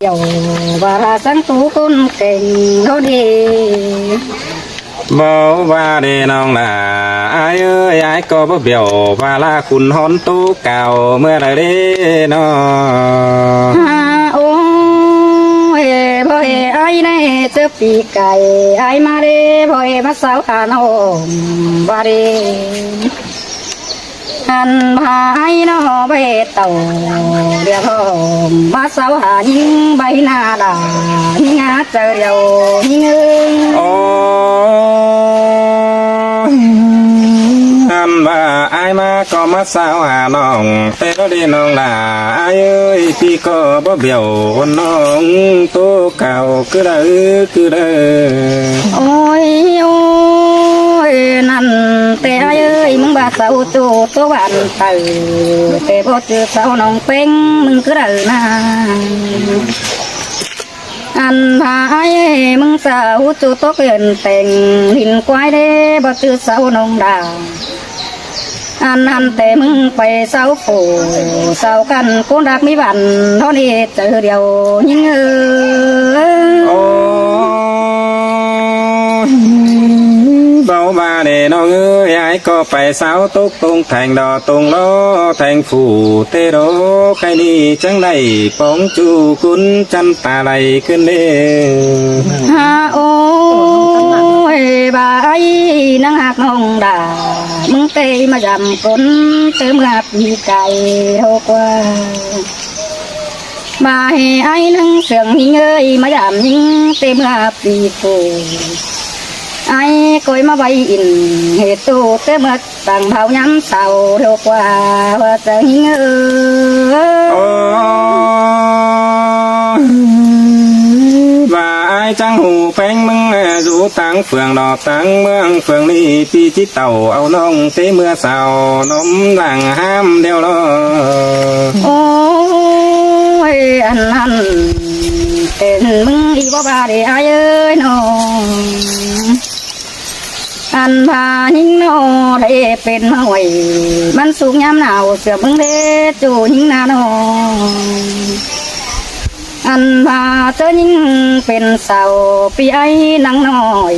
เดี๋ยวว่าสังตูคนเก่งเขาดีบ่ว่าเด้น้องน่ะอายเอ้ยอายก็บ่เบี้ยวว่าลาคุณฮอนตู้เก่าเมื่อไรเด้น้อโอ้ยพ่อเอ๋ไอ้ในเจอปีไก่ไอ้มาเด้พ่อเอ๋มาสาวขาน้องว่าเด้หันพายน้อใบเต่าเรียกพ่อมาสาวหายิงใบหน้าด่ายิงหาเจอเดียวยิงโอ้อันว่าอายมาก็มาสาวหาน้องแต่ก็ได้น้องล่ะอายเอ้ยพี่ก็บ่เบี้ยวน้องตู้เก่าคือเด้โอ้ยโอ้ยนั่นแต่เอ้ยมึงบาดเสาตัวตัววันเต่าแต่พอเจอเสาน้องเป็งมึงคือเด้อนะอันพายมึงสาวจูโตเกินแต่งหินควายเด้บ่เจอเสาน้องดาวอันแต่มึงไปเสาโผเสากันคนรักมีวันเท่านี้เจอเดียวยิงโอ้เบาบาเด้น้องเอ้ยไอ้ก็ไปเสาตุกตรงแทงดอตรงล้อแทงผูเตโรใครนี่จังได้ปองจูกุนจันตาไหลขึ้นเด้โอ้ยบายนังหักน้องด่ามึงเตยมาจำคนเติมหับมีไก่เท่ากว่ามาให้ไอ้นังเสียงหิงเอ้ยมาจำยิงเต็มหับปีกูไอ้ก้อยมาใบอินเหตุตู้เต็มหัดต่างเผาย้ำเสาเท่ากว่าว่าจะหิงเอ้ยจังหูแพงมึงอยู่ตังเฟืองดอกตังเมืองเฟืองนี่ปีจิตเต่าเอาน้องเตเมื่อสาวนมหลังห้ามเดียวรอโอ้ยอันนั้นเป็นมึงอีกบ่บาได้อายเอ้ยน้องอันพาหิงโนได้เป็นมาไว้มันสูงยามหนาวเสือมึงเด้จูหิงนาน้องอันพาเธอยิ่งเป็นสาวปีไอ้นังน้อย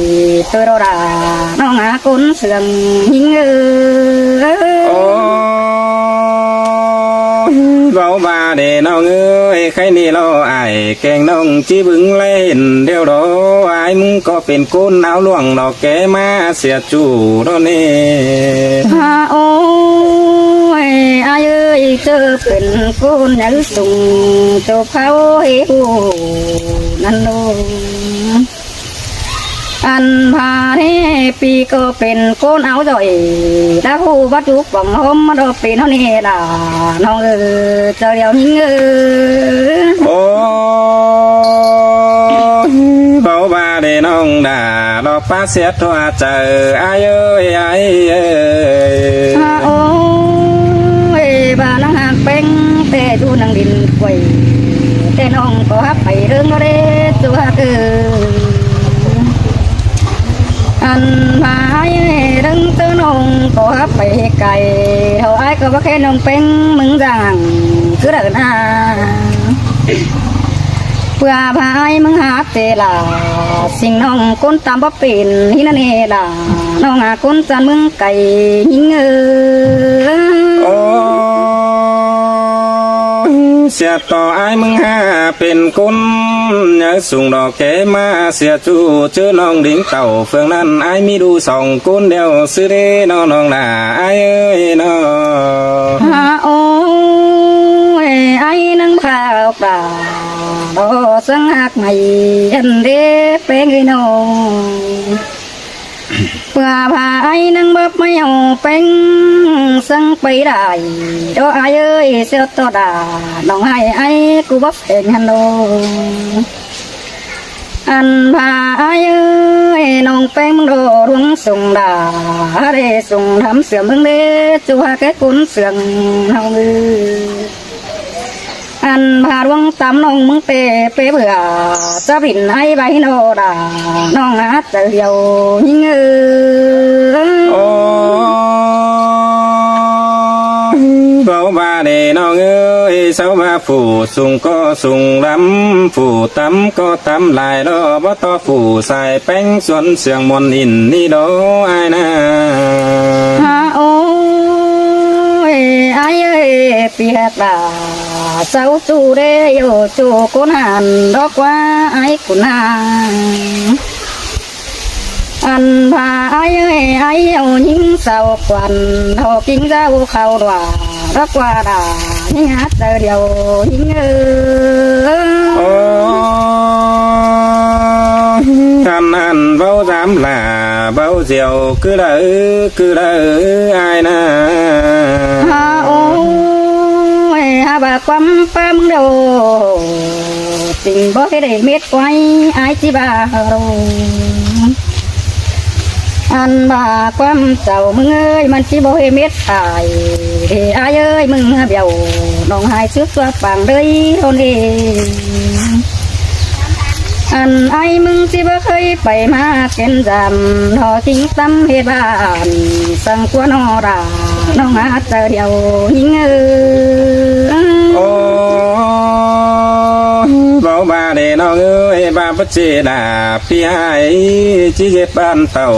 เธอรอดาน้องหาคนเสื่อมยิ่งโอ้เบาบาเด้น้องเอ้ยใครนี่เราไอ้แกงน้องจีบึงเล่นเดียวรอไอ้มึงก็เป็นคนเอาล่วงดอกแกมาเสียจูโดนนี่โอ้ยอายุเจอเป็นคนยันสูงเจ้าเขาให้หูนั่นโนอันพาเน่ปีก็เป็นคนเอาจ่อยแล้วหูวัดจุกบังหอมมาดอกเป็นเท่านี้ล่ะน้องเจ้าเดียวนิ่งโอ้เบาบาเด้น้องด่าดอกป้าเสียตัวเจออายเอ้ยอายเอ้ยโอ้ยบ้านนางเป็งแต่ดูนางดินไว้แต่น้องก็ฮับไปเรื่องเร่ตัวอันพายดึงตัวน้องก็ฮับไปไกลเท่าไอ้ก็ว่าแค่น้องเป็งมึงจังคือเดินหาเพื่อพายมึงหาเตล่าสิ่งน้องคนตามบ่เป็นที่นั่นเองล่ะน้องหาคนจันมึงไก่ยิงโอ้เสียต่อไอ้มึงหาเป็นคนเนื้อสูงดอกแกมาเสียจูเจอน้องดิ่งเต่าเฟืองนั้นไอ้มีดูสองคนเดียวซื้อได้น้องน่ะไอ้เอ้ยน้อโอ้ยไอ้นั่งพาออกป่าโอ้สังหักไม่ยันเด้เป็นไงน้องเพื่อพาไอ้นั่งแบบไม่เอาเป็นสังไปได้โอ้ไอ้เอ้ยเสียตัวด่าน้องให้ไอ้กูบับเองฮันโนอันพาไอ้เอ้ยน้องเป็นมึงโดรวงส่งด่าเด้ส่งทำเสื่อมมึงเด้จัวแก่กุนเสื่อมเฮาอันพาดวงตำน้องมึงเปเบื่อจะบินให้ใบโนดาน้องหาเจียวยิงโอ้เบาบาเด้น้องเอ้ย เสามาผู้สูงก็สูงลำผู้ต่ำก็ต่ำลายดอบ่ต่อผู้ใส่แป้งส่วนเสียงมนต์อินนี่ดอไอ้นา โอ้ยไอ้เอ้ยเปียกดาเสาจูเรโยจูกุนหันดอกว่าไอ้กุนหันอันพาไอ้เอ้ยไอ้เอายิงเสาควันทอกิงเจ้าเขาดว่ารักว่าดายิงหาเจอเดียวยิงโอ้ท่านนั้นเบาจำลาเบาเสียวคือละไอ้นา โอ้ยบาความป้ามโดสิ่งบ่ได้เม็ดไว้ไอ้ที่บาโรอันบาความเจ้ามึงเอ้ยมันที่บ่ให้เม็ดตายเฮ้ไอ้เอ้ยมึงเบี้ยวน้องหายซึกตัวปังเลยโอนเองอันไอ้มึงสิบ่เคยไปมาเก็นจำทอทิ้งตำเฮ็ดบ้านสังกวนอราน้องหาเจอเดียวยิงโอ้เบาบาเดน้องเอ้ยบาปเจดาพี่ไอ้จีเจ็บบ้านเต่า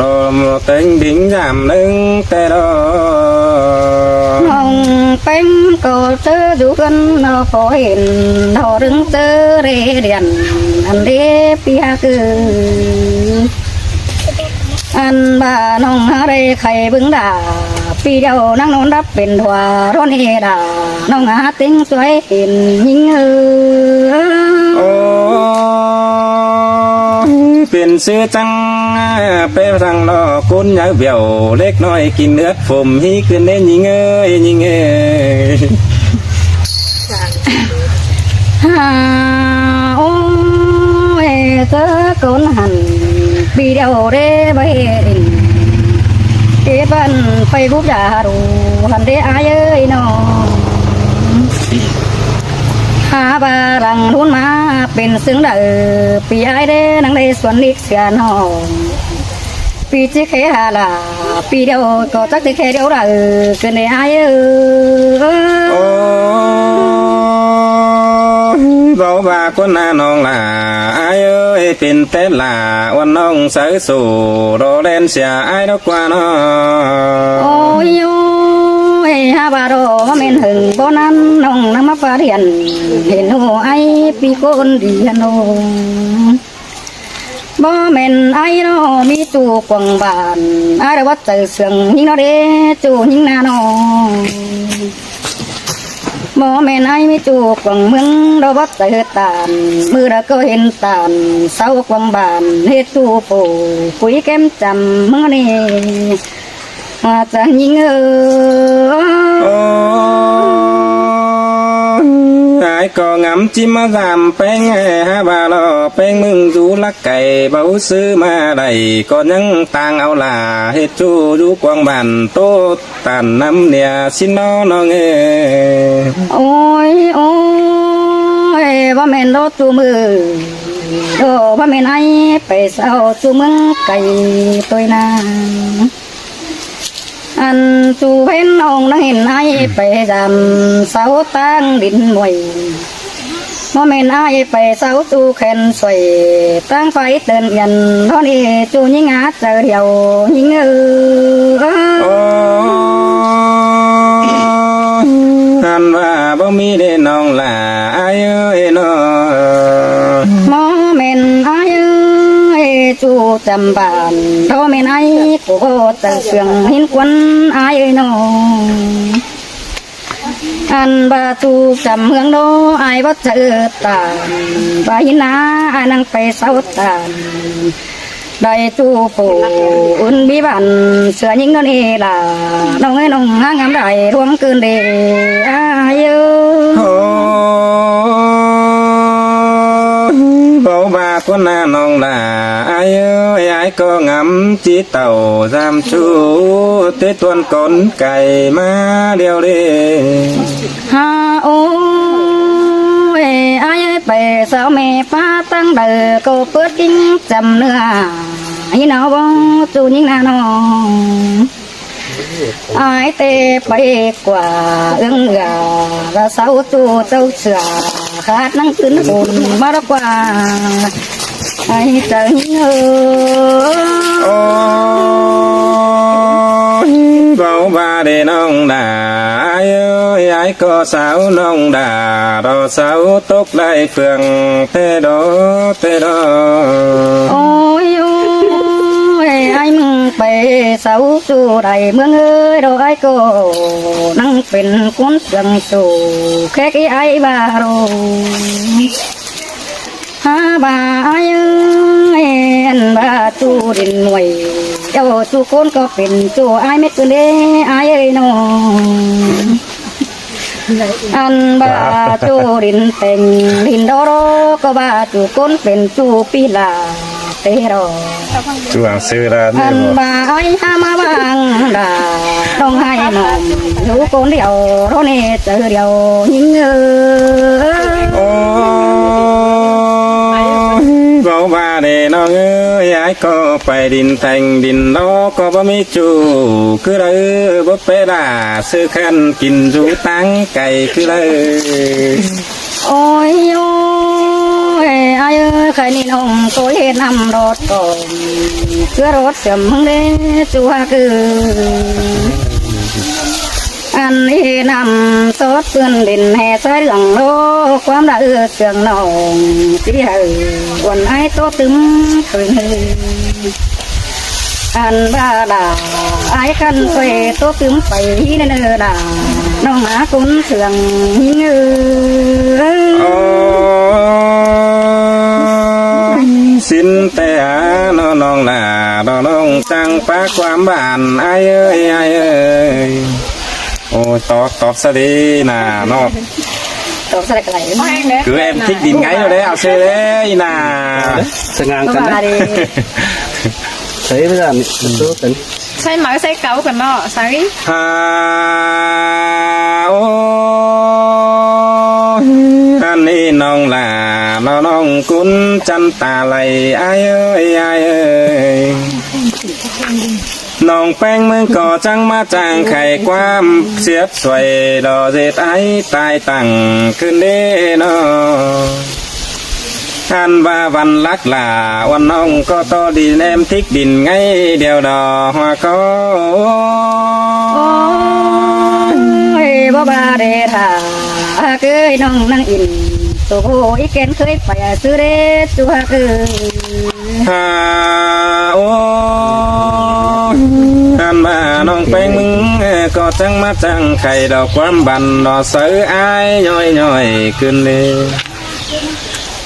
ดอมเต็งดิ่งยามนึงแต่ดอน้องเป็นก็เจออยู่กันเราพอเห็นทอรึงเจอเรเดียนอันเดปียคืออันบ้าน้องอะไรใครบึงด่าปีเดียวนั่งนอนรับเป็นถั่วร้อนเฮดาน้องหาติ้งสวยเห็นยิงโอ้เป็นซื้อจังไปทางนอกกุนยาเบี่ยวเล็กน้อยกินเนื้อผมฮีขึ้นเล่นยิงเอ้ยโอ้ยเจอคนหันปีเดียวเด้ใบดินเก็บบันไปบุบยาดูหันเด้อายเอ้ยน้องหาบารังทุนมาเป็นซึ่งเด้อปีไอเด้นังได้ส่วนลิกเสียน้องปีจีเคหาลาปีเดียวก็จักที่เคเดียวเด้อเกินได้อายเอ้ยเบาบาคนน้าน้องลาไอ้เอ้ยเป็นเต้นลาวันน้องใส่สู่โรเล่นเสียไอ้ดอกกว่าน้อโอ้ยฮาบาโรว่าเมนหึงบ่นั้นน้องนำมาฟ้าเรียนเห็นหัวไอ้ปีโกนดีโนบ่เมนไอ้โนมีตู้กวางบานอะไรวัดใจเสียงยิงนอเดจู่ยิงนาโนบ่แม่นไอ้ไม่จูกวังเมืองเราวัดใจตานมือเราก็เห็นตานเสากวังบานเฮ็ดจูปูคุยแก้มจำเมื่อนี้ว่าจะยิงไอ้ก็งำจิ้มมาสามแป้งฮะบาลอแป้งมึงจูลักไก่เบาซื้อมาได้ก็ยังต่างเอาล่ะเฮ็ดจูอยู่กวางบานโตตันน้ำเนี่ยสิน้อน้องโอ้ยว่าแม่นรถจูมือโดว่าแม่นไอ้ไปเศร้าจูเมืองไก่ตัวนาอันจูเห็นน้องนั่งเห็นไอ้ไปจำเสาตั้งดินมวยว่าแม่นไอ้ไปเสาจูแขนสวยตั้งไฟเตือนยันเพราะนี่จูยิงหาเจอเดียวยิงท่านว่าบ่มีเด้น้องล่ะไอ้เอ้ยน้อมอแม่นไอ้จูจำบานเพราะแม่นไอ้กูก็จะเสียงเห็นควันไอ้น้องอันบาจูจำเมืองโนไอ้บ่เจอตานบาหินาอันนั่งไปเสาตานได้จูปูอุ่นบีบันเสือยิงโนนี่ล่ะน้องน้องหางามได้รวมเกินเดอายุเบาบาคนน้าน้องล่ะไอ้เอ้ยไอ้ก็งำจีเต่าจำชูเตตวนก้นไก่มาเดียวเด้โอ้ยไอ้ไปสาวแม่ป้าตั้งเด้อก็เปิดกิ้งจำเนื้อไอ้น้องจูยิงนาน้อง ai tê bay quả ưng gà và sáu tu tâu sửa khát nắng cứng hồn mà đó quả ai chẳng vào ba để nông đà ai ơi ai có sáu nông đà đó sáu tốt lại phường thế đó ôi ôi ai mừng bề sáu tu đầy mương ơi đồ ai cô năngเป็นcuốn dần sù khét cái ai bà rồi ha bà ai ơi anh bà tu đình nuôiเจ้า tu con có เป็น tu aiไม่ตื่นเด้ai ơi nó anh bà tu đình tình đình đó có bà tu con เป็น tu pi là thế rồi chú hàng sư ra anh bà ai ha mà bằng đà đông hai nòng tu con điều đó nè tự điều những vào ba để nó ơi ai có phải đình thành đình đó có bao mi chủ cứ đây bố bé đà sư khăn kinh rú tăng cày cứ đây ôi ôi ai ơi khai nên ông tôi nằm đọt cồn cứ đọt sầm hưng đế chú ha cứ anh đi nằm sốt cơn đình hè trái đường lôความđã ưa sườn nồng chỉ hừ quần ai tốt tứng cười anh ba đà ai khăn quê tốt tứng phải nên đàน้องหมาคุ้นเสื่องเงืสินแต่น้องหน้าน้องจังป้าความบ้านไอ้เอ้ยโอ้ตอบซะดีน่ะนอก ตัวใส่กระไร คือem thích đình ngay rồi đấy ao xe đấy nà sẽ ngang cân đấy thấy bây giờ mình số tính ใช่ไหมใช่เก่ากันเนาะใช่ ha ô anh đi nong là nong cún chăn tà lầy ai ơi nongแป้ง มึงก่อจังมาจางไข่ความเสียบสวยดอเจ็ดไอ้ตายตั้งขึ้นเด้นออันว่าวันลักหลาวันน้องก็ต่อดินem thíchดินไงเดียวดอหัวก็ ôi bố ba đề thả cưới nông năng in tổ ý kiến khơi phải sư đế chùa cứ ฮาโอ้อันว่าน้องแป้ง มึงก็จังมาจังไข่ดอกความบันดอกเสืออายย่อยขึ้นเลย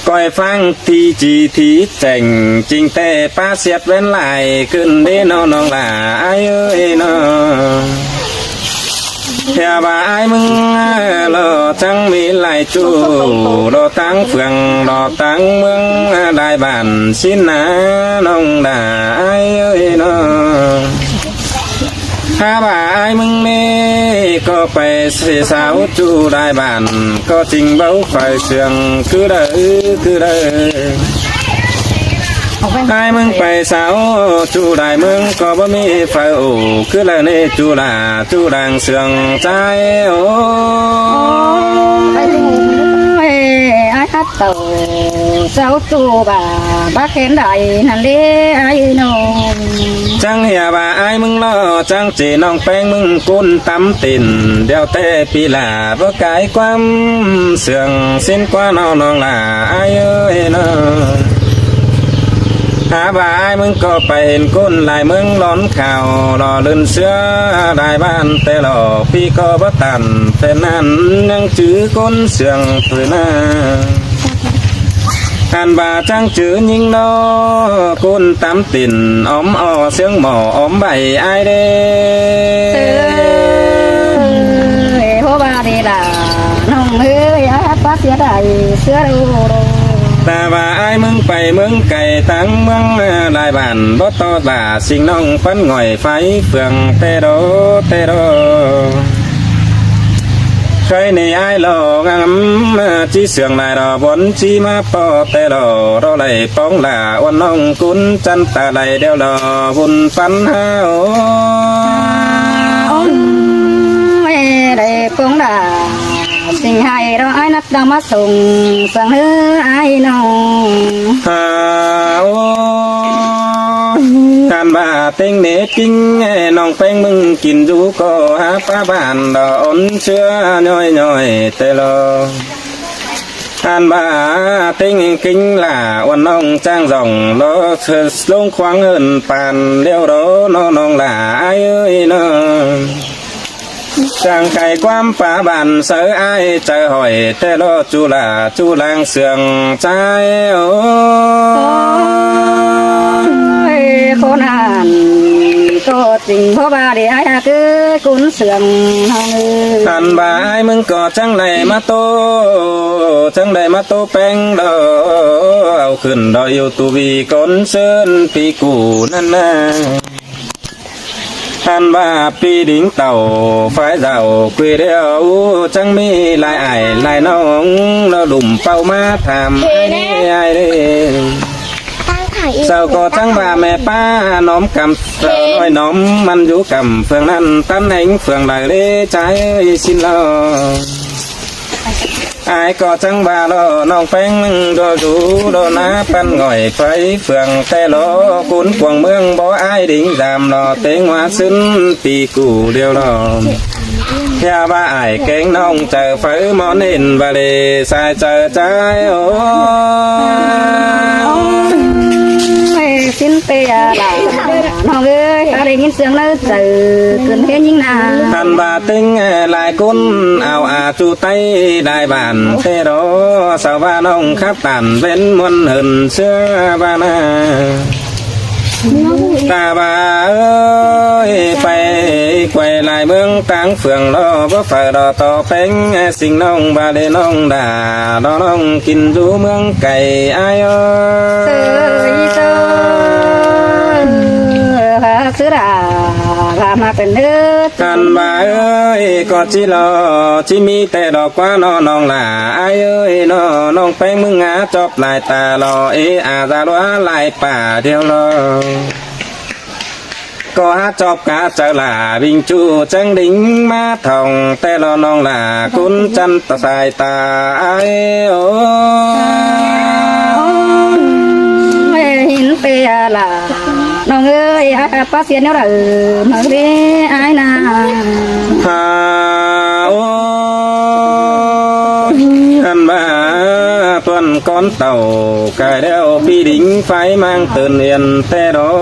ก้อยฟังทีจีทีแต่งจริงแต่ป้าเสียดเว้นไหลขึ้นเด้น้องหล่าไอ้เอ้ยน้องเฮียบ่ายมึงรอจังมีไหลจูรอตั้งเฟืองรอตั้งเมืองได้บ้านสินนะน้องด่าไอ้เอ้ยน้องถ้าบ่ายมึงนี่ก็ไปเสียสาวจูได้บ้านก็จริงเบ้าไฟเสียงคือเด้อไอ้มึงไปสาวจูได้มึงก็บ่มีไฟโอ้คือแล้วนี่จูดังเสียงใจโอ้ ai hát tàu sáu tu bà bác khen đại nàn đế ai nô จังเหียบ่าไอ้มึงล้อจังจีน้องแป้งมึงกุนตำติ่นเดียวแต่ปีหลาบ่กายความเสื่องสิ้นกว่าน้องหล่าไอ้เอ้ยน้องหาบ่ายมึงก็ไปเห็นก้นลายมึงร้อนข่าวรอลื่นเสื้อได้บ้านแต่หลอกพี่ก็บ่ตันแต่นั้นยังจื้อก้นเสื่องฝืนหน้าอันบ่าจังจื้อยิงนอก้นตำติ่นอ้อมอ้อเสียงหมออ้อมใบไอเด้ bố ba đi là nông ơi hát bác xía đại xưa đâu แต่ว่าไอ้มึงไปเมืองไก่ตั้งเมืองลายบ้านบ่ต่อบ่าสิ่งน้องฟันง่อยไฟเฟืองเตโดเคยในไอ้หลอกจีเสียงลายดอกบนจีมาปอเตโดเราไหลป้องหล่าวันน้องกุนจันตาไหลเดียวดอบุญฟันหาโอ cũng đã tình hai đó ai nắp đang mắt sùng sang hứa ai nồng การบาเต็งเนกิ้งน้องแป้งมึงกินดูก็หาป้าบ้านดอนเชื่อน้อยน้อยแต่ลอการบาเต็งกิ้งล่ะวันน้องจ้างรองรอเธอลงควางเงินปานเลี้ยวรอน้องล่ะไอ้เอ้ยน้องจังไก่ความป่าบันเสือไอเจอหอยแต่รอจูลาจูลางเสืองใจโอ้ khôn hàn có tình có ba để ai cứ cún sườn ท่านบายมึงก็จังไหนมาโตจังไหนมาโตแป้งดอเอาขึ้นดอยอยู่ตูวีก้นเชิญปีกูนั่นนะท่านว่าปีดิ่งเต่าไฟเจ้าคุยเดียวจังมีลายไอ้ลายน้องเราดุ่มเป้ามาทำไอ้เด้เจ้าก็จังว่าแม่ป้าน้อมกำเจ้าน้อยน้อมมันอยู่กำเฟืองนั้นตั้นแห่งเฟืองไหลเล่ใจสิ้นลอไอ้ก็จังว่าลอน้องแป้งมึงดูดูโดนาปันง่อยไฟเฟืองแต่ลอกุนกวงเมืองบ่ไอ้ดิ่งดำลอเต็งว่าซึ้นปีกูเดียวลอแค่ว่าไอ้เก่งน้องเจอไฟมอนเห็นว่าเลยสายเจอใจโอ้ xin tê là nó ơi ở đây nhìn sương nó từ cơn hết những nào ท่านบาตึงลายกุนเอาอาจูไตได้บานเตโรสาวาน้องครับตันเป็นมวนหืนเสื้อบานาตาบาเอ้ยไปไกวลายเมืองตังเฟืองรอบ่ฝ่ายรอต่อเพ่งสิ่งน้องบาเดน้องด่าน้องกินดูเมืองไก่อายเอ้ย sữa là màเป็นเด้อ ท่านบาเอ้ยก็จิรอจิมีแต่ดอกกว่าน้องล่ะอายเอ้ยน้องแป้งมึงหาจอบลายตารออาจารัวลายป่าเดียวรอก็หาจอบกาเจอล่ะวิ่งจูจังดิ่งมาทองแต่รอน้องล่ะคุณจันตะสายตาไอ้โอ้ หินเปียล่ะน้องเอ้ยป้าเสียเนี่ยเรามาเรียไอ้นา ฮาโอ้อันบ้าต้นก้อนเต่ากายเดียวพี่ดิ่งไฟmangตื่นเรียนแต่รอ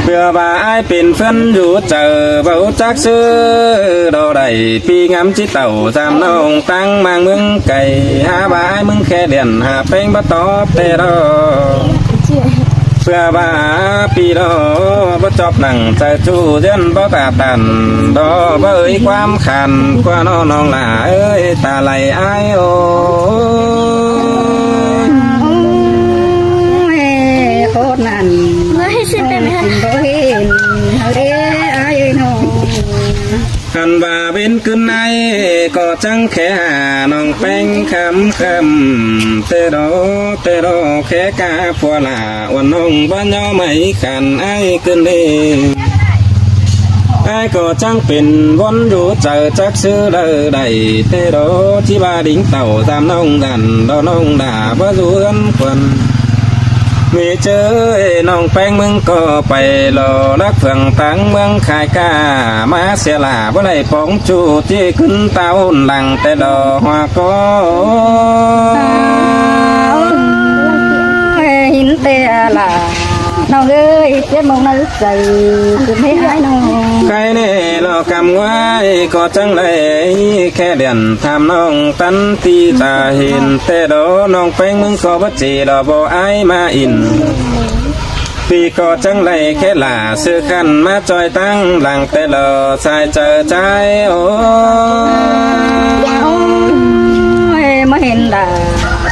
เพื่อว่าไอ้เป็นเพื่อนอยู่เจอเบาจักซื้อดอใดพี่งามจิตเต่าจำน้องตั้งmangเมืองไก่หาว่าไอ้มึงแค่เดียนหาเพลงบ่ตอบแต่รอเพื่อว่าปีดอบ่จอบหนังใจจูเย็นบ่ตาตันดอบ่เอ่ยความขันกว่าน้องหลาเอ้ยตาไหลไอ้โอ้โคตรนั่นไม่ใช่เป็นบ่เห็นเรียไอ้น้อง คันว่าเป็นขึ้นในก็จังแค่หาน้องแป้งคำเตโรแค่กาพัวลาวันน้องบ้านย่อไม่ขันไอ้ขึ้นเดไอ้ก็จังเป็นวนอยู่เจอจักซื้อเลยได้เตโรที่บ้าดิ่งเต่าตามน้องดันน้องด่าบ่รู้กันคนมีเจอน้องแป้งมึงก็ไปรอรักเฟืองตังเมืองขายกามาเสียหลาบ่ได้ปองจูที่ขึ้นเต้าหลังแต่ดอหัวก็หินเตะล่ะน้องเอ้ยเจ็บมองนึกใจคือไม่หายน้องใครเน่รอกำไว้ก็จังเลยแค่เดือนทำน้องตันตีตาเห็นแต่ดอน้องแป้งมึงก็บ่จีดอบ่ไอมาอินพี่ก็จังเลยแค่หลาซื้อขันมาจอยตั้งหลังแต่รอสายเจอใจโอ้มาเห็นด่า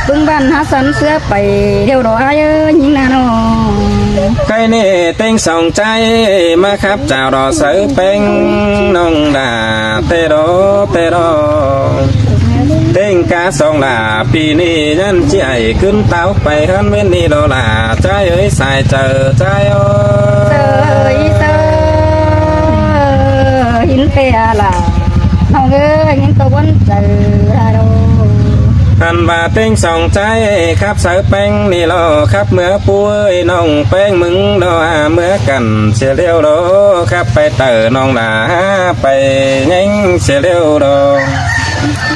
พึ่งบ้านหาสันเสื้อไปเที่ยวดอกเอ้ยยิงนาน้องใครเน่เต็งส่องใจมาครับเจ้ารอเสือแป้งน้องด่าเตโรเต็งกาส่องลาปีนี้ยันใจขึ้นเต้าไปขันเว้นนี่โดลาใจเอ้ยสายเจอใจโอ้หิน เปียละน้องเอ้ยยินตัววันเจอโด อันว่าเต็งสองใจครับสาวแป้งนี่รอครับเมื่อป่วยน้องแป้งมึงรอเมื่อกันเสียเร็วรอครับไปเตอน้องหลาไปยิงเสียเร็วรอ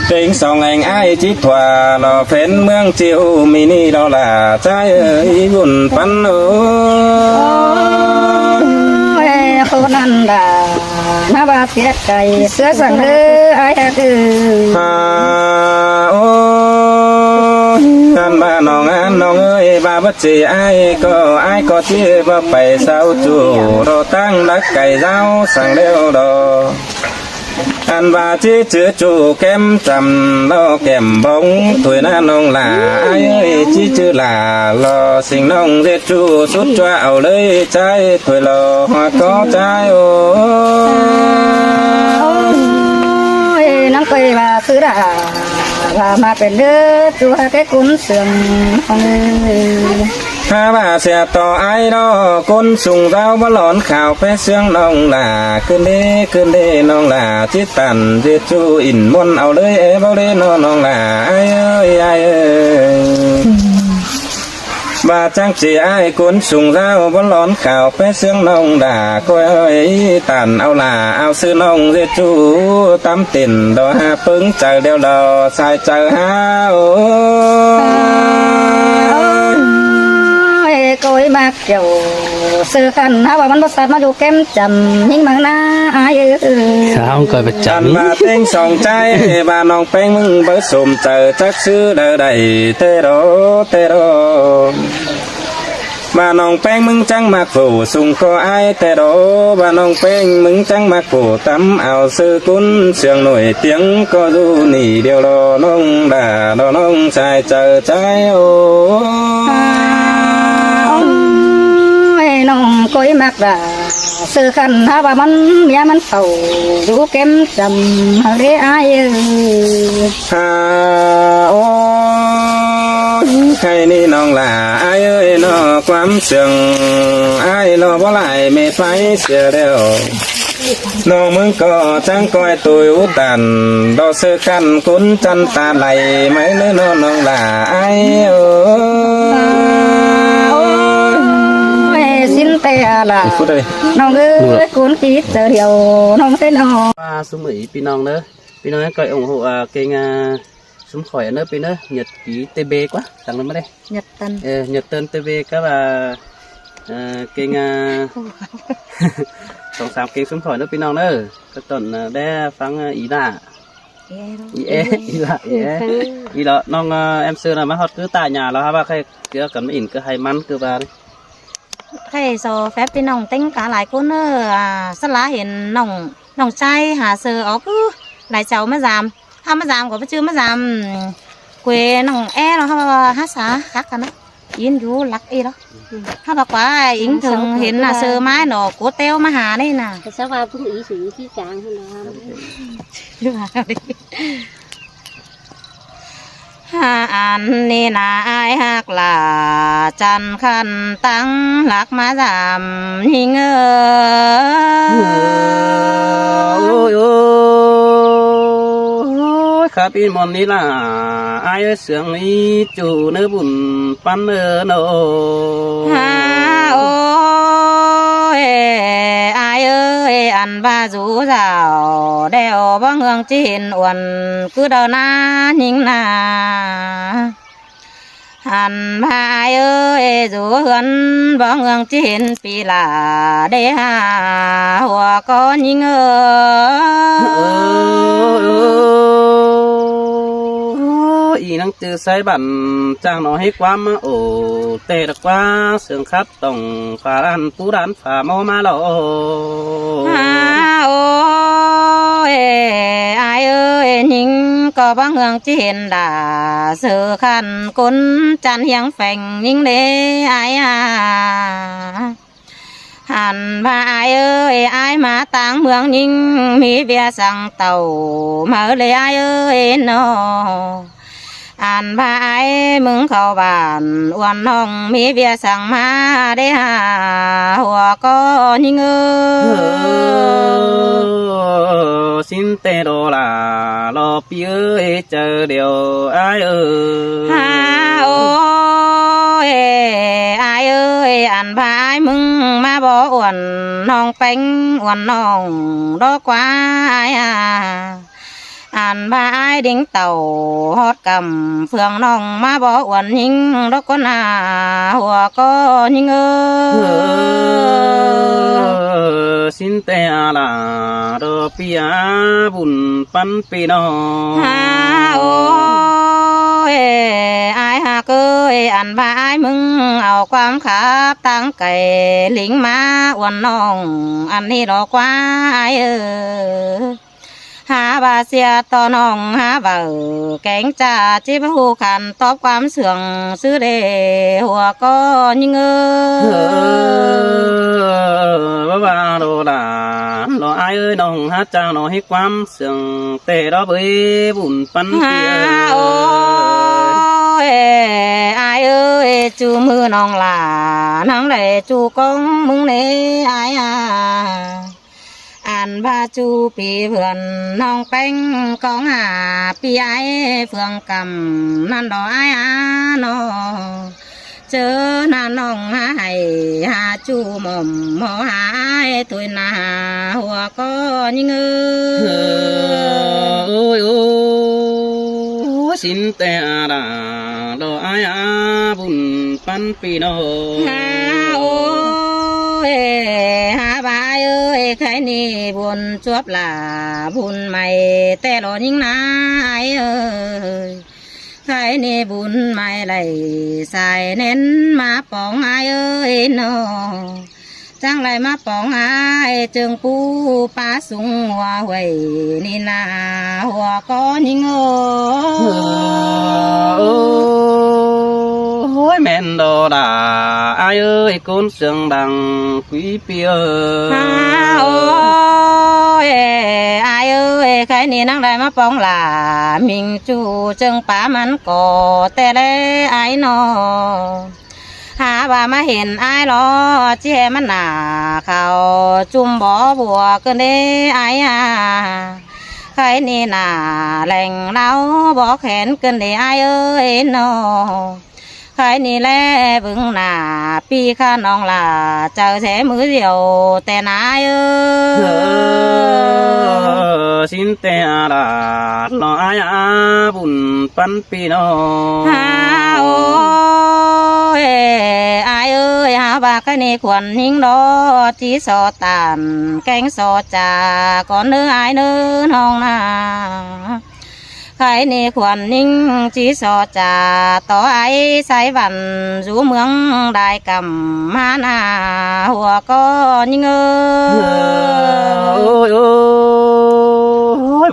เต็งสองเองไอ้จิตว่ารอเฟ้นเมืองจิวมีนี่รอล่ะใจเอ้ยวุ่นปันโอ้ คนนั้นด่ามาบาดเสียใจเสือสั่งเด้อไอ้คือ โอ้อันบ้าน้องอันน้องเอ้ยบ้าบัดจีไอ้ก็ที่บ่ไปเศร้าจู่รอตั้งรักไก่เจ้าสั่งเร็วดออันว่าที่เจือจู่แก้มจำรอแก้มบงถวยหน้าน้องหลาไอ้เอ้ยที่จื้อหลารอสิ่งน้องเรียจู่สุดจ้าเอาเลยใจถวยรอหัวก็ใจโอ้ น้องเคยว่าคือด่าว่ามาเป็นเด้อตัวแค่คุณเสื่อมของเอ้ย ถ้าว่าเสียต่อไอ้ดอคนสูงเราบ่หลอนข่าวไปเสียงน้องหลาขึ้นเด้น้องหลาจิตตันจิตจูอินมนเอาเลยบ่เลยน้องหลาไอ้เอ้ยบาจังจีไอ้คนสูงเราบ่หลอนข่าวไปเสียงน้องด่าก็เอ้ยตันเอาหลาเอาซื้อน้องจิตจูตำติ่นดอหาปึ้งเจอเดียวดอสายเจอหาโอ้ โกยมากเกี่ยวซื้อขันหาว่ามันบ่สามารถดูแก้มจำยิ่งมังหน้าอายเอ้ย ข้าวก่อยประ จัน จำ มาเต็งสองใจบาน้องแป้งมึงเบิดสมเจอจักซื้อเด้อได้เตโรบาน้องแป้งมึงจังมากผู้สุงก็ไอเตโรบาน้องแป้งมึงจังมากผู้ตำเอาซื้อกุนเสียงหน่วยเตียงก็ดูนี่เดียวรอน้องด่ารอน้องชายเจอใจโอ้ น้องก้อยมากด่าซื้อขันหาว่ามันเมียมันเต่าดูแก้มจำเรียอายเอ้ย โอ้ใครนี่น้องหล่าไอ้เอ้ยนอความเสียงไอ้รอบ่ไหลไม่ไฟเสียเร็วน้องมึงก็จังก้อยตุยอุตันดอกเสือกันคุณจันตาไหลไม่เนื้อน้องหล่าไอ้เอ้ย สินเตะละ พูดเลย น้องเอ้ยคุณคิดเจอเดียวน้องเป็นน้อง ว่าสมัยพี่น้องเนอะพี่น้องก่อยủng hộ kênh súng khỏi nữaพี่เนอะNhật ký TB quá tặng lên đây หยัดตัน Nhật tên TV các bà kênh song sám kênh súng khỏi nữaพี่น้องเนอะก็ตอนได้ฟังý là ý đóน้องem xưa là má hot cứ tại nhà là ba khai cứ cần ỉn cứ hay mắn cứ vào đi ใครโซแฟบพี่น้องเต็งกาหลายคนสละเห็นน้องใจหาเสือออกหลายเจ้ามาจามถ้ามาจามก็ไปชื่อมาจามเกวน้องแอเราเขาว่าฮัสสาคักกันนะยินอยู่ลักอีแล้วถ้าบอกว่าอิงถึงเห็นเสือไม้หนอโกเต้วมาหาได้น่ะ แต่ว่าเพิ่งอีสีที่กลางให้เรา อันนี้นาอายหักลาจันคันตั้งหลักมาจามหิงครับพี่มอนนี่ล่ะไอ้เสียงนี้จู่เนื้อบุญปั้นเนื้อโน โอ้ยอายเอ้ยอันว่าจูเจ้าเดวบ่เงืองจีนอ้วนคือเดินหน้ายิงหน้าหันพายเอ้ยจูเหือนบ่เงืองจีนปีลาได้หาหัวก็ยิงอีนังจือใส่บันจ้างน้อยให้ความมาโอ้เตะกว่าเสียงครับต้องฝ่าร้านปูร้านฝ่าเมามาหรอ โอ้ยอายเอ้ยยิงก็บ่เงืองจีนด่าเสือขันกุนจันเฮียงแฝงยิงเด้อายหันพาอายเอ้ยอายมาต่างเมืองยิงมีเบียสั่งเต่ามาเลยอายเอ้ยนอ อ่านพายมึงเข้าบ้านอ้วนน้องมีเบียสั่งมาได้หาหัวก็ยิ่งxin tê đồ là lo phía chờ điều ai ơi ฮาโอ้ยอายเอ้ยอ่านพายมึงมาบ่อ้วนน้องเป็งอ้วนน้องดอกกว่าอายอ่านพายดิ้งเต่าฮอดกำเฟืองน้องมาบ่อ้วนยิงดอกก็นาหัวก็ยิงxin tê là đồ phía bùn pan pi nó ฮาโอ้ยอายหากเอ้ยอ่านพายมึงเอาความขับตั้งไก่ลิงมาอ้วนน้องอันนี้ดอกกว่าอายหาบาเสียต่อน้องหาบ่าแกงจ่าจิบหูขันตอบความเสื่องซื้อเดหัวก็ยิงbà đồ là lo ai ơi nong hát chàng nó hết quam sương tê đó với bùn pan ฮาโอ้ยอายเอ้ยจูมือน้องหลานังได้จูกองมึงเนอายอ่านพาจูปีเพื่อนน้องแป้งกองปีไอเฟืองกำนั่นดอกไอ้น้อเจอหน้าน้องให้หาจูหม่อมหมอหายตุยหน้าหัวก็ยิงôi ôi xin tê là đồ ai bùn pan pi nó หาโอ้ยหาบายเอ้ยใครนี่บุญจวบหลาบุญใหม่แต่รอยิงนายเอ้ยใครนี่บุญใหม่ไหลใส่เน้นมาปองอายเอ้ยนอจังไรมาปองอายจึงปูปลาสุงหัวหวยนี่นาหัวก็ยิงôi men đồ là ai ơi con sương đằng quý pia ฮาโอ้ยอายเอ้ยใครนี่นั่งได้มาปองหลามิงจูจึงป่ามันก่อแต่ได้อายนอหาว่ามาเห็นอายรอเจ้มันหนาเขาจุ่มบ่อบัวเกินได้อายใครนี่หนาแหล่งเล้าบ่อแขนเกินได้อายเอ้ยนอใครนี่แลบึงหน้าปีข้าน้องล่ะเจอแท้มือเดียวแต่นายxin tê là lo ai bùn pan pi nó ฮาโอ้ยอายเอ้ยหาว่าใครนี่ควรหิงดอจีสอตานแกงสอจาก่อนเนื้ออายเนื้อน้องนาใครนี่ควรนิ่งจีสอจาต่อไอ้สายวันอยู่เมืองได้กำมาหน้าหัวก็ยิงôi ôi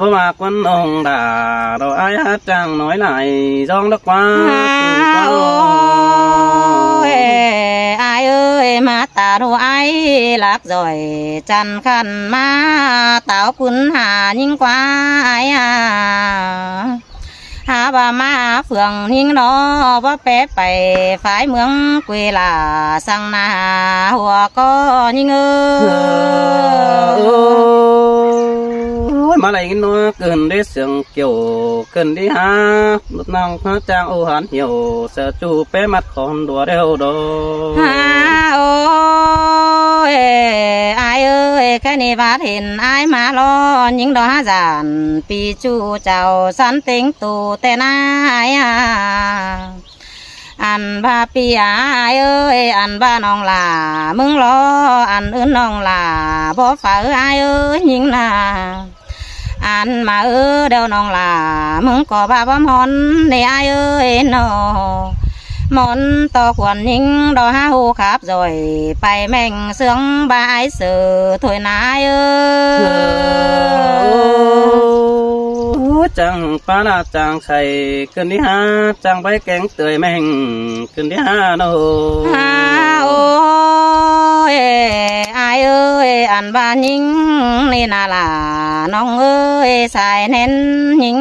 พ่อมากวันน้องด่าเราไอ้ฮัดจังน้อยไหลร้องดักว่า โอ้ยอายเอ้ยมาตาดูไอ้หลักจ่อยจันขันมาเต่าปุนหายิ่งกว่าไอ้หาว่ามาเฟืองยิ่งนอว่าเป๊ะไปฝ่ายเมืองกุยลาสั่งนาหัวก็ยิ่งmà lại nó cần để sương kiểu cần đi ha lúc nào nó trang ô hắn hiểu sợ chú bé mặt còn đùa đeo đó ฮาโอ้ยอายเอ้ยแค่นี้บาดเห็นอายมาล้อยิงดอกหาจานปีจูเจ้าสันเต็งตูแต่นายอันบาปีอายเอ้ยอันบาน้องลามึงรออันอื่นน้องลาบ่ฝ่าอายเอ้ยยิงนาอันมาเดี๋ยวน้องลามึงก็บาบ่มอนในอายเอ้ยนอมอนต่อควรยิงดอหาหูขับrồi ไปแม่งเสืองบายเสือถอยนายchẳng phá là chẳng thầy cần đi ha chẳng bay kén tươi mình cần đi ha đâu ฮาโอ้ยอายเอ้ยอันบ้านยิงนี่นาล่ะน้องเอ้ยสายเน้นยิง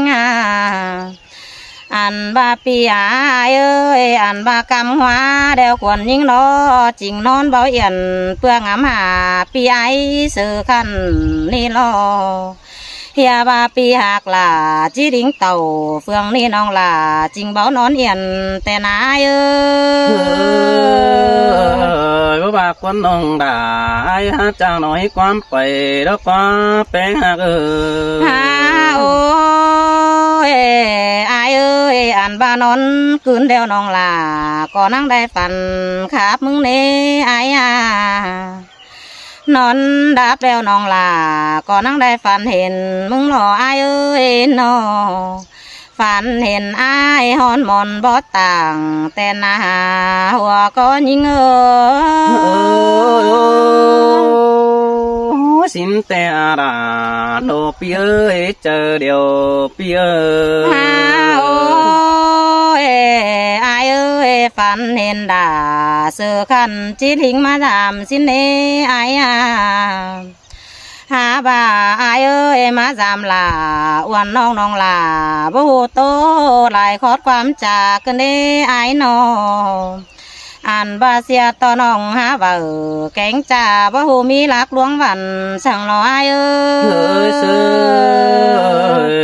อันบาปีอาเอ้ยอันบากำหัวเดวควรยิ่งรอจิงนอนเบาเอียนเปลืองหำหาปีไอซื้อขันนี่รอเฮียบาปีหักหลาจีดิ้งเต่าเฟืองนี่น้องหลาจิงเบานอนเอียนแต่นายเอ้ย บ่บากคนน้องด่าไอ้หาจางหน่อยความไปแล้วก็แป้งหักฮาโอ้ยอายเอ้ยอันบ้านอนคืนเดียวน้องลาก็นั่งได้ฝันขาบมึงเน่อายนอนดับแล้วน้องลาก็นั่งได้ฝันเห็นมึงหล่ออายเอ้ยนอฝันเห็นอายฮอนมอนบอต่างแต่หน้าหัวก็ยิงxin te ra đồ pi ơi chờ điều pi ơi โอ้ยอายเอ้ยฝันเห็นด่าเสือขันจีทิ้งมาดามสินเนอายหาบ่าอายเอ้ยมาจามลาอ้วนน้องลาบ่ฮู้โตหลายขอดความจากกันเด้อายน้องอันบาเสียต่อน้องหาบ่าแกงจ่าบ่ฮู้มีรักลวงวันสั่งรออายเอ้ย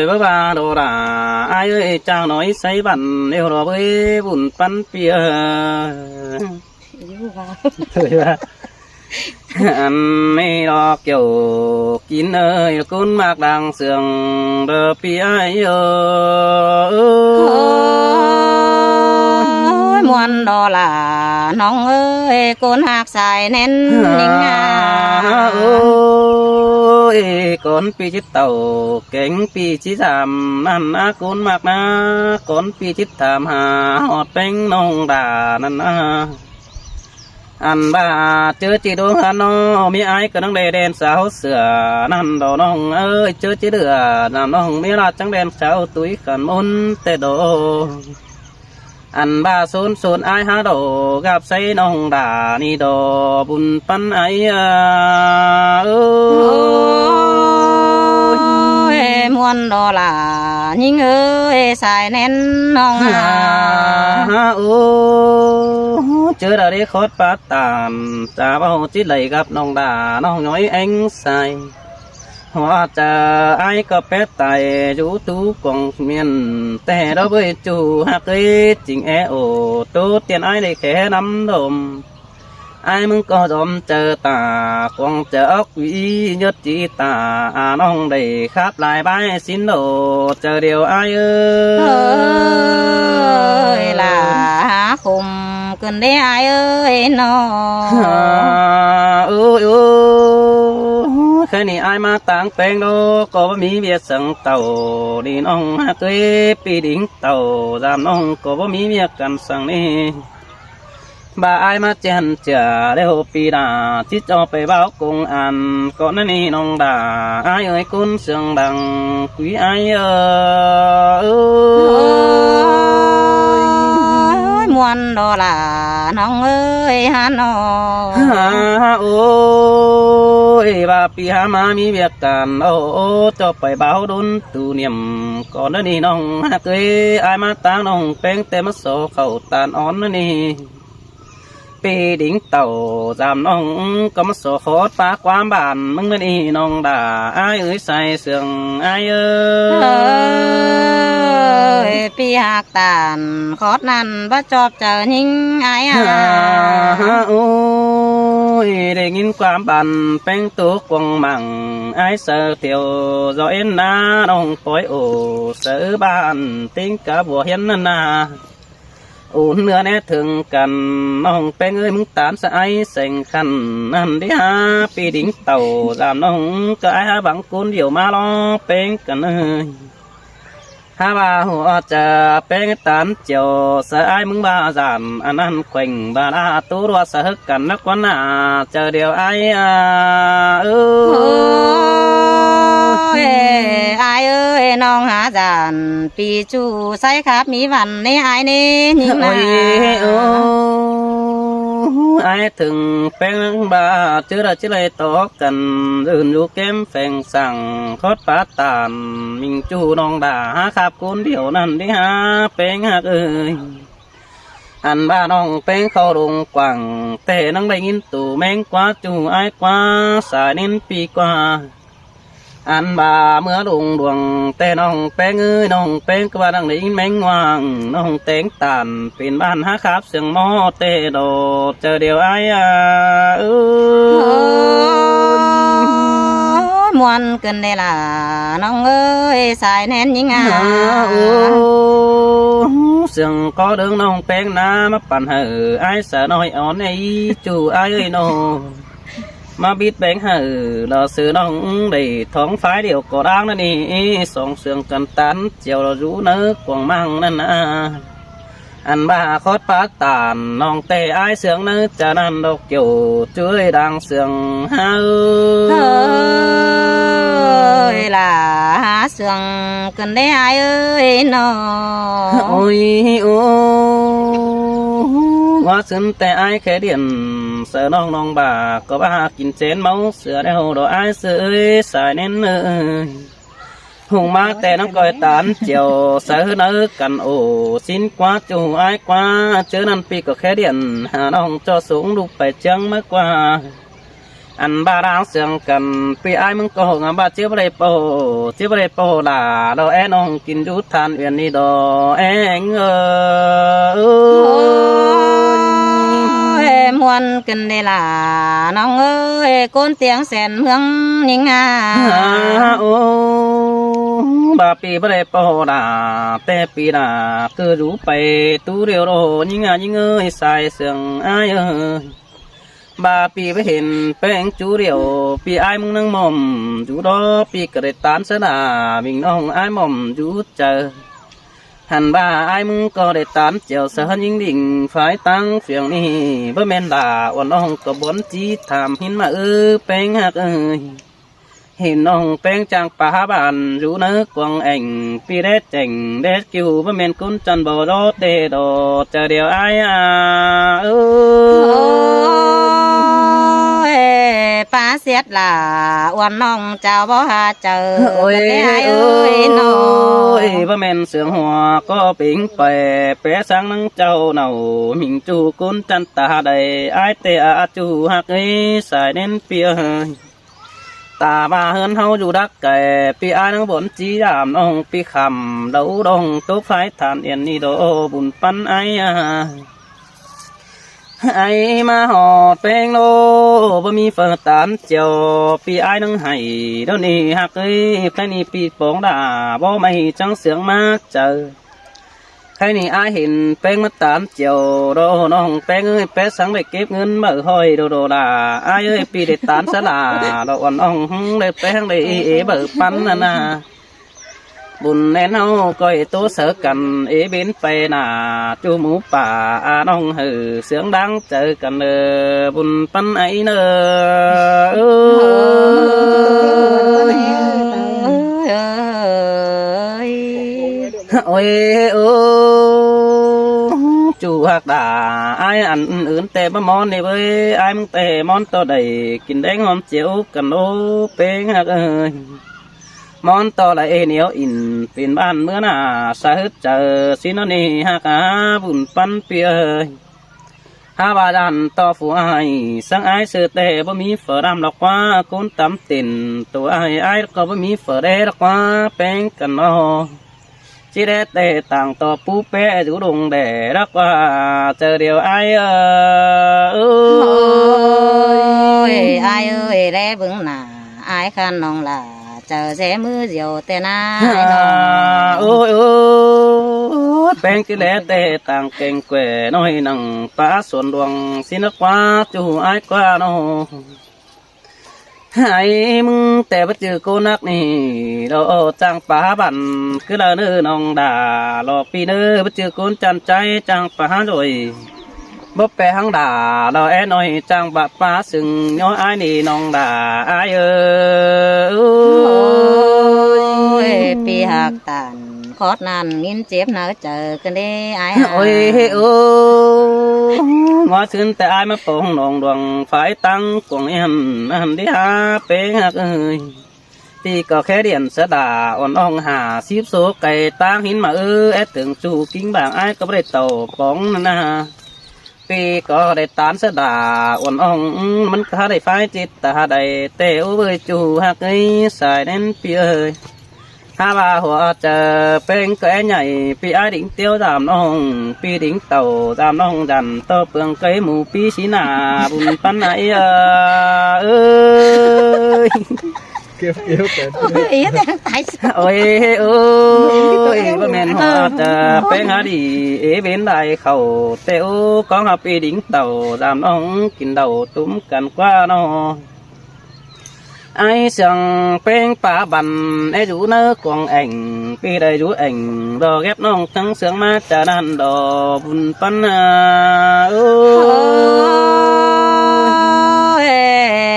bơ ba đồ đà ai ơi chàng nói say bắn đều đó với bùn bắn pia anh mê đó kiểu kín ơi cún mạc đang sườn đờ pia ơi muôn đó làน้องเอ้ยโกนหักสายแน่นนิ่งôi con pi chít tàu cánh pi chít thảm năn á con mạc na con pi chít thảm hà họt bánh nông đà năn á anh bà chưa chỉ đôi hắn nó mi ai cứ đang đề đèn sáu sửa năn đồ nông ơi chưa chỉ được làm nông mi là trắng đèn sáu túi khẩn môn tê đồ anh ba xôn xôn ai há đồ gặp say nông đà ni đồ bùn pan ai ơi muôn đó là những ơi xài nén nông chưa đã đi khót bát tàn ta bao chỉ lấy gặp nông đà nông nói anh sai hoa chờ ai có bé tài chú tú còn miền tè đó với chú hạt ấy chính e ổ tú tiền ai để khé nắm đồm ai muốn có dòm chờ ta quăng chờ ốc quý nhất chỉ ta nông đầy khắp lại bái xin đồ chờ điều ai ơi là khùng cần để ai ơi nó khi này ai mà tang bèn đó có mi việc sẵn tàu đi nông cây pi đỉnh tàu giảm nông có mi việc cần sẵn đi bà ai mà chen chả đều pi đà chỉ cho phải báo cùng ăn có nên đi nông đà ai ơi cún sương đằng quý ai muôn đó là nông ơi hắn nó ôi bà pi hà mà mi việc cần ô cho phải báo đốn tu niệm có nên đi nông cây ai mà tang nông bèn tem mất số khẩu tàn ón nên đi pi đỉnh tàu giảm nông có một số khó phá quan bản mừng nên đi nông đà ai ơi say sương ai ơi pi hạc tàn khót năn bắt chọp chờ hình ai ôi để nhìn quan bản bèn tú quăng măng ai sợ tiểu giỏi na nông phối ổ sợ bàn tính cả bùa hiến na ôn nữa nè thường cần nông bèn ơi muốn tán sẽ ai sành khăn ăn đi ha pi đỉnh tàu làm nông cái ha bằng côn điều ma lo bèn cần ơi ha bà hoa chờ bèn tán chiều sợ ai muốn ba giản ăn ăn khoảnh bà đã tú đua sợ hức cần nó quán chờ điều ai ai ơi nong há giản pi chu say khắp mi văn nè ai nè nhìn ai thường phèn ba chưa là chỉ lấy tóc cần dừng du kém phènสั่ง khót bá tàn mình chu nong đà khắp cuốn điều năn đi ha phèn hạc ơi anh ba nong phèn khâu đùng quảng tệ nắng bay in tù men quá chu ai quá xài nên pi qua anh bà mưa đùng đuồng tê nong phèn ơi nong phèn các bạn đang lấy men ngoang nong tén tàn pin ban há khắp sương mò tê đồ chờ điều ai à muôn cần đây là nong ơi xài nén những sương có đường nong phèn na màปั่นhở ai sợ nói on ấy chủ ai ơi nô mà biết bén hở là sự nong đầy thoáng phái điều có đáng đó nè song sương cần tán chiều là rú nớ quăng mang nè anh ba khót phá tàn nong tê ai sương nớ cha nan độc kiểu chuối đang sương ha ơi là há sương cần đây ai ơi nó ôi ô hoa xuân tê ai khé điện sợ nong nong bà có ba kín chén máu sữa đeo đồ ai sữa xài nên ơi hùng ma tê nó coi tán chiều sợ nỡ cần ổ xin quá chủ ai quá chứ năn pi có khé điện hà nong cho xuống đục phải chân mới qua anh ba đang sương cần pi ai mừng cổ ngắm ba chiếc bể po là đồ em nong kín rút than uyên đi đồ em muôn cần đây là nong ơi côn tiếng sen hương những bà pi bể po là tê pi là cứ rú bay tu điều đồ những ơi sai sương ai ơi bà pi với hình phèn chú điều pi ai mong nâng mồm chú đó pi kể tán sẽ là mình nong ai mồm chú chờ hẳn bà ai mong có để tán chiều sợ những đỉnh phải tăng phiền đi với men là ổn ông có bốn chí thảm hin mà phèn hạc ơi hình nong phèn trang phá bàn rú nớ quăng ảnh pi đét chảnh đét kêu với men cún chân bò đó tê đồ chờ điều ai à phá xét là uốn nong chào bó hà chờ ôi ơi ôi với men sương hoa có bình bè bé sáng nắng trâu nào mình chu cún chân ta đầy ai tê à chu hạc ấy xài đến phía ta ba hơn hâu dù đắc kề pi ai nó bốn chí giảm nong pi khầm đấu đông tốt phái thản yên đi đồ bùn pan ai à ai mà họ phèn lô bơ mi phở tán chiều pi ai nâng hay đó nè hạc ấy cái nè pi bóng đà bó mày trắng sướng mát chờ cái nè ai hiện phèn mất tán chiều đồ nong phèn ơi phèn sáng để kiếp ngân mở hồi đồ là ai ơi pi để tán sẽ là đồ còn ông để phèn để bở pan nè bùn nén hâu coi tố sở cần ý biến phê nà chu mũ bà nong hừ sướng đáng chờ cần bùn pan ấy nơ ôi ô chủ hạc đà ai ăn ướn tè bắp món này với ai mong tè món to đầy kín đánh hôm chiều cần ô phê hạc ơi món to lại nhiều in tiền ban bữa nà sa hết chờ xin nó nè ha cá bùn pan pia ha bà đàn to phụ ai sáng ai sơ tê bơ mi phở đam lọc qua cún tắm tiền tụ ai ai có bơ mi phở đê lọc qua bén cần nó chỉ để tê tàng to pu pe rủ đùng để lọc qua chờ điều ai ơi ai ơi lẽ vững nà ai khăn nong là chờ sẽ mưa diều tê na ôi ôi bên cái lẽ tê tàng kênh quê nói nằng phá xuân đoàn xin nó qua chú ai qua nó ai mừng tê bắt chữ cô nắc nì đó trang phá bản cứ là nữ nòng đà lò pi nữ bắt chữ côn chăn cháy trang phá rồi bóp bè hăng đà đó em nói trang bạc phá sừng nhó ai nì nòng đà ai ơi pi hạc tàn คอดนานงินเจ็บนะเจอกันได้ไอ้ โอ้ยโอ้งอชื่นแต่อายมาปองนองดวงฝ่ายตั้งกวงหันที่หาเป้งหักเอ้ยตีก็แค่เดียนเสดาอ่อนอ่องหาซีบโซไก่ตั้งหินมาแอดถึงจูกิ้งบางอายก็ไม่ได้เต่าปองนั่นนะปีก็ได้ตานเสดาอ่อนอ่องมันก็ได้ไฟจิตตาได้เตวเบยจูหักไอ้สายเน้นเปียเอ้ยbà họ chờ bên cái nhảy pi ai đỉnh tiêu giảm nong pi đỉnh tàu giảm nong dàn tơ bường cái mù pi xí nà bùn pan này ơi ý tại sao ôi ôi bà mẹ họ chờ bên hả đi ế bên đại khẩu tiêu có học pi đỉnh tàu giảm nong kín đầu túm cần qua nó ai sang bên pa bàn ai rủ nơ quăng ảnh pi đây rủ ảnh đò ghép nong trắng sương má trà đàn đò bùn pan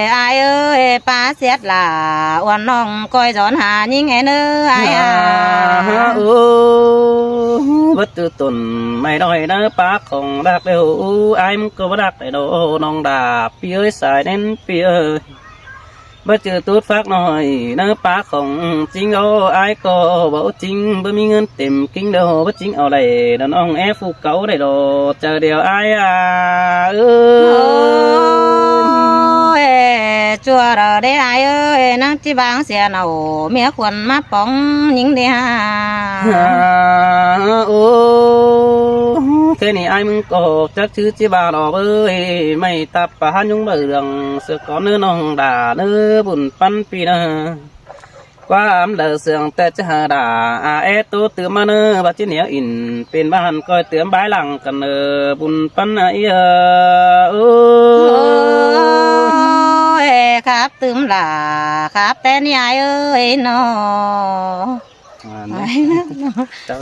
ai ơi pa xét là oan nong coi gión hà nhưng nghe nơ ai à bất tư tuần mày đòi nơ pa không đạc đều ai có bất đạc để đồ nong đà pi ơi xài đến pi ơi bất chữ tốt phát nói nơ pa không chính ô ai có bảo chính bất mi ngân tìm kinh đâu bất chính ở đây đàn ông ép phụ cấu để đồ chờ điều ai à chùa rồi đấy ai ơi năng chỉ bằng xe nào mía quần mắt bóng những đi ha thế này ai mừng có chắc chứ chỉ bà đó ơi mày tập bà nhung bờ đường sợ có nữa nong đà nữa buồn pan pi nè qua ấm lờ sương tết chờ đà tô từ mà nơ bà chỉ nhớ in bên bàn coi tướng bái lăng cần buồn pan ấyครับตึมล่ะครับแต่นี่ไอ้เอ้ยเนาะ Chào